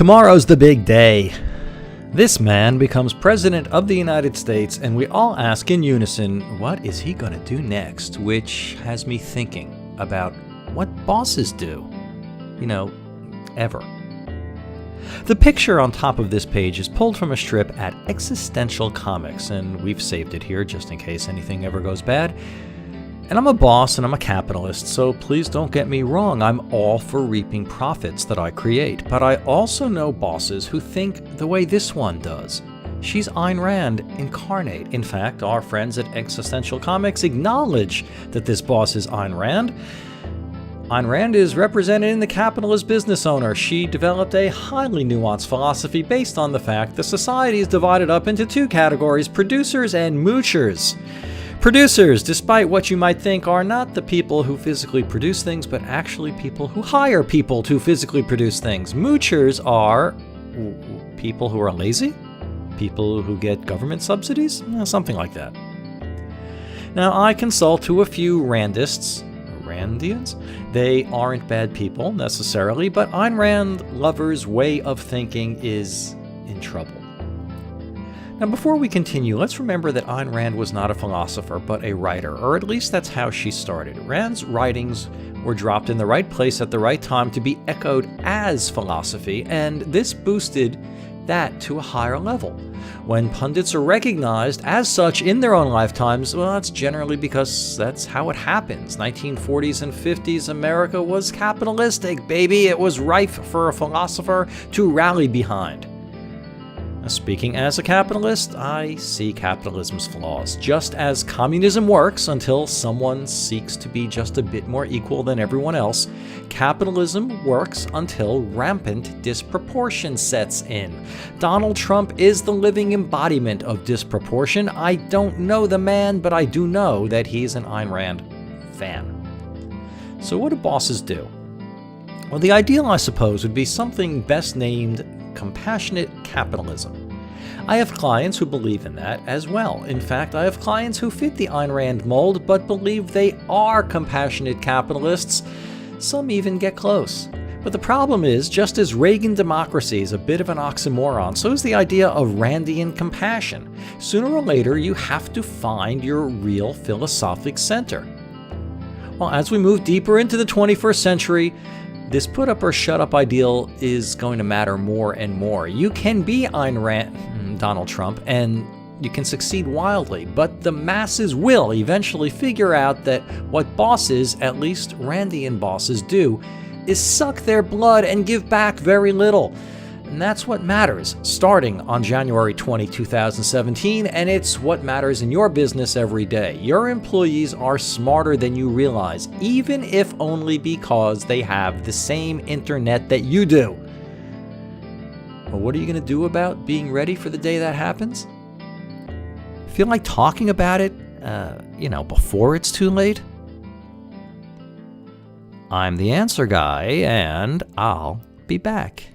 Tomorrow's the big day. This man becomes president of the United States, and we all ask in unison, what is he going to do next? Which has me thinking about what bosses do, ever. The picture on top of this page is pulled from a strip at Existential Comics, and we've saved it here just in case anything ever goes bad. And I'm a boss and I'm a capitalist, so please don't get me wrong, I'm all for reaping profits that I create. But I also know bosses who think the way this one does. She's Ayn Rand incarnate. In fact, our friends at Existential Comics acknowledge that this boss is Ayn Rand. Ayn Rand is represented in The Capitalist Business Owner. She developed a highly nuanced philosophy based on the fact that society is divided up into two categories, producers and moochers. Producers, despite what you might think, are not the people who physically produce things, but actually people who hire people to physically produce things. Moochers are people who are lazy, people who get government subsidies, something like that. Now, I consult to a few Randians. They aren't bad people necessarily, but Ayn Rand lovers' way of thinking is in trouble. Now, before we continue, let's remember that Ayn Rand was not a philosopher, but a writer, or at least that's how she started. Rand's writings were dropped in the right place at the right time to be echoed as philosophy, and this boosted that to a higher level. When pundits are recognized as such in their own lifetimes, well, that's generally because that's how it happens. 1940s and 50s America was capitalistic, baby. It was rife for a philosopher to rally behind. Now, speaking as a capitalist, I see capitalism's flaws. Just as communism works until someone seeks to be just a bit more equal than everyone else, capitalism works until rampant disproportion sets in. Donald Trump is the living embodiment of disproportion. I don't know the man, but I do know that he's an Ayn Rand fan. So what do bosses do? Well, the ideal, I suppose, would be something best named compassionate capitalism. I have clients who believe in that as well. In fact, I have clients who fit the Ayn Rand mold but believe they are compassionate capitalists. Some even get close. But the problem is, just as Reagan democracy is a bit of an oxymoron, so is the idea of Randian compassion. Sooner or later, you have to find your real philosophic center. Well, as we move deeper into the 21st century, this put up or shut up ideal is going to matter more and more. You can be Ayn Rand, Donald Trump, and you can succeed wildly, but the masses will eventually figure out that what bosses, at least Randian bosses, do is suck their blood and give back very little. And that's what matters, starting on January 20, 2017, and it's what matters in your business every day. Your employees are smarter than you realize, even if only because they have the same internet that you do. Well, what are you going to do about being ready for the day that happens? Feel like talking about it, before it's too late? I'm the Answer Guy, and I'll be back.